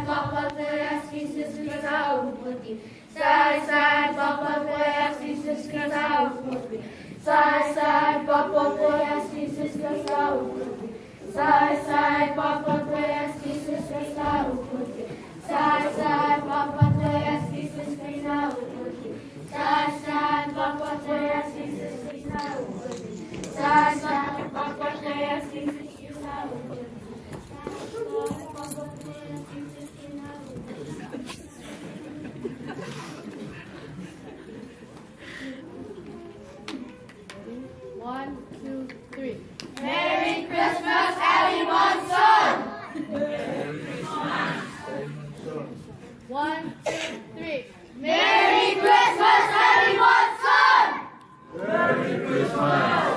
papatujesz i się skradał putki. Saj, saj, papatujesz i się skradał putki. Saj, saj, papatujesz i się skradał putki. Saj, saj, papatujesz i się skradał putki. Saj, saj, papatujesz i się skradał putki. Saj, saj, papatujesz i się skradał putki. Saj, saj, papatujesz i się skradał putki. One, two, three. Merry Christmas, everyone's son! One, two, three. Merry Christmas, everyone's son! Merry Christmas!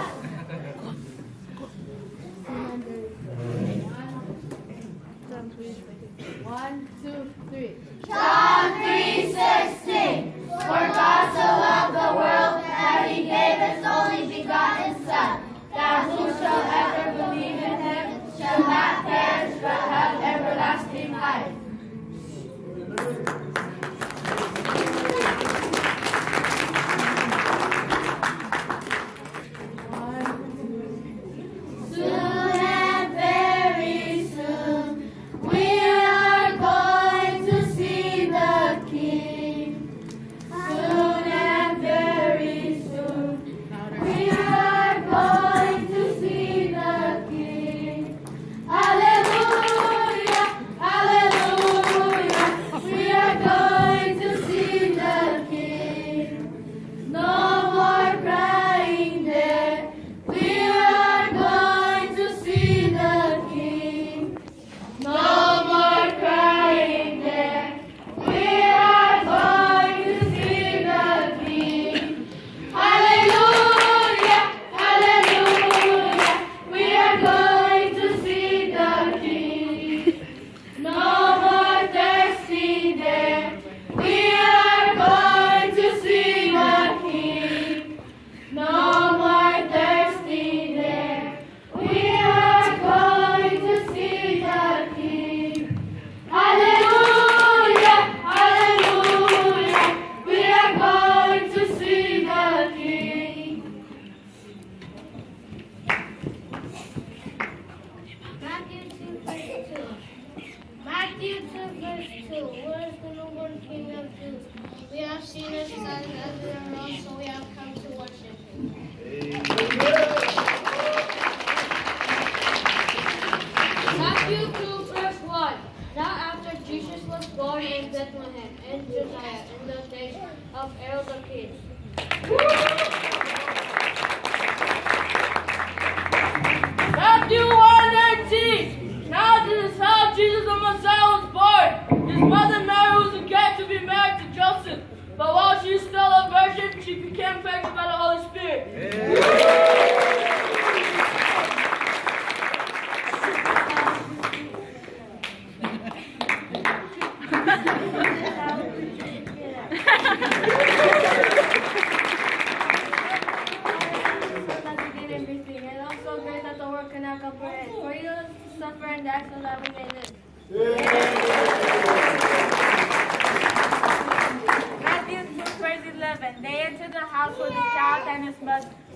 One, two, three. John 3:16. For God so loved the world that he gave his only begotten Son, that whosoever believe in him shall not perish but have everlasting life. Soon and very soon we are going to see the King. Soon and very soon we are going to see the King. Hallelujah, hallelujah, we are going to see the King. No more crying there, we are going to see the King. No more crying there, we are going to see the King. Hallelujah, hallelujah, we are going to see the King. No more thirsty there, we are going to see the King. No more thirsty there, we are going to see the King. Hallelujah, hallelujah, we are going to see the King. Matthew 2, verse 2. Matthew 2, verse 2. Where is the newborn King of Jews? We have seen his son as we are wrong, so we have come to worship him. Matthew 2, verse 1. Now after Jesus was born in Bethlehem in Judea in the days of Herod the king. Matthew 1:18. Now this is how Jesus the Messiah was born. His mother Mary was engaged to be married to Joseph, but while she was still a virgin, she became pregnant by the Holy Spirit. And also great that the world cannot comprehend. For you to suffer and die so that we may live. Matthew 2, verse 11. They entered the house where the child and his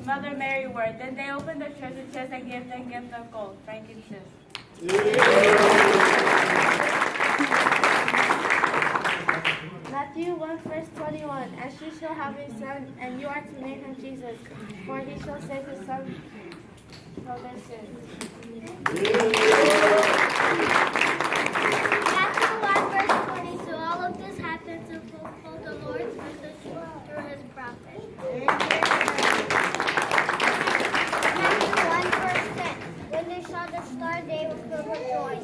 mother Mary were. Then they opened the treasure chest and gave them gifts of gold, frankincense. Matthew 1, verse 21. And she shall have a son, and you are to name him Jesus, for he shall save his son from their sins. Matthew 1, verse 22. All of this happened to fulfill the Lord's message through his prophet. Matthew 1, verse 10. When they saw the star, they were filled with joy.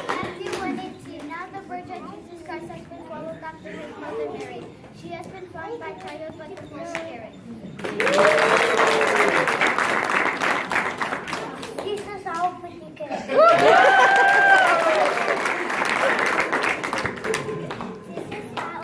Matthew 1:18. Now the virgin Jesus Christ has been swallowed after his mother Mary. She has been found by child by the Holy Spirit. Jesus, ako patikin. Jesus, ako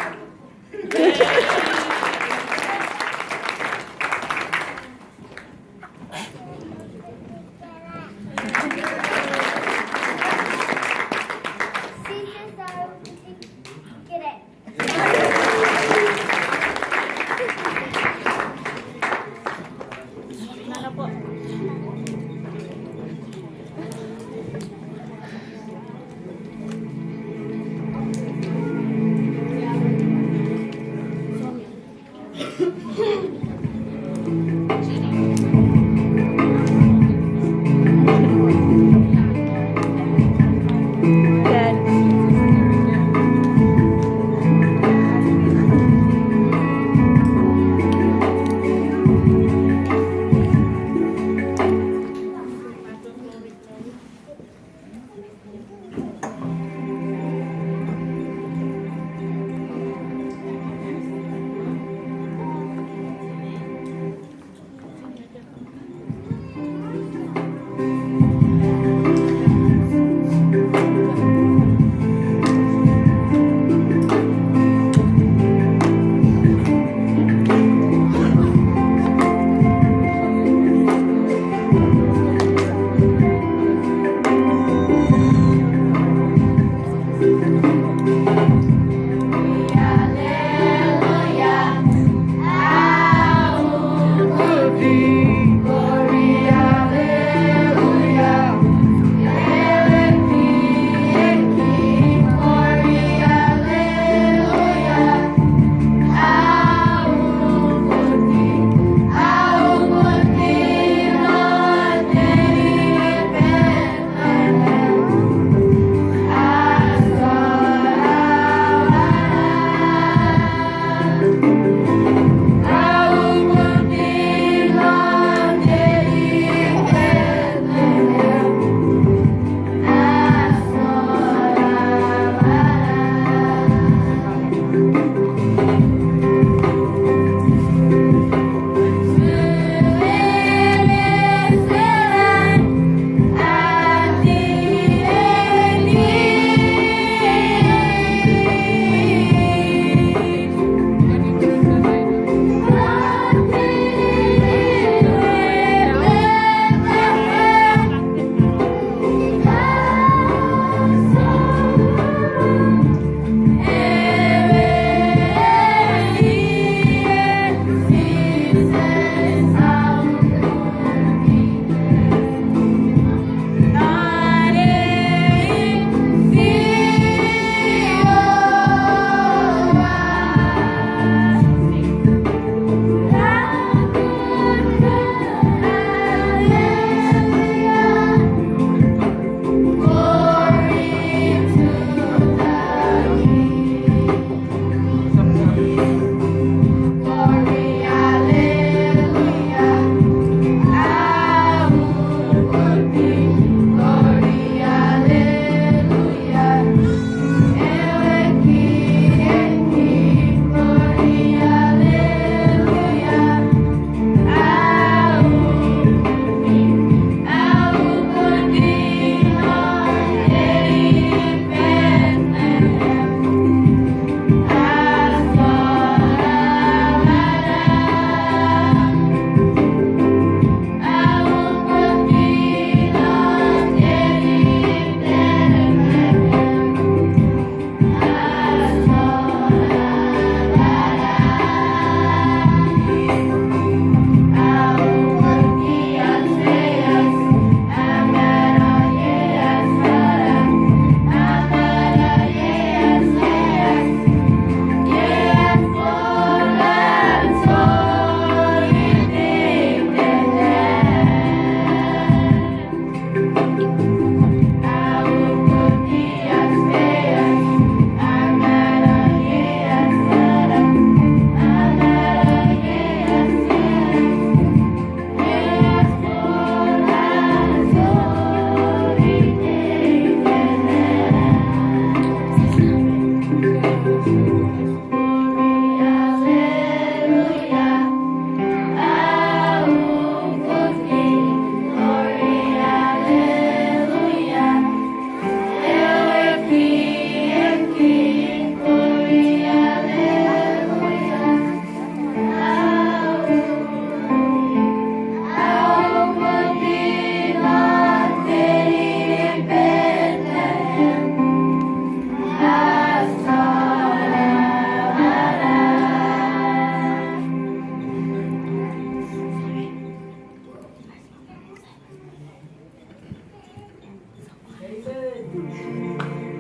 Amen.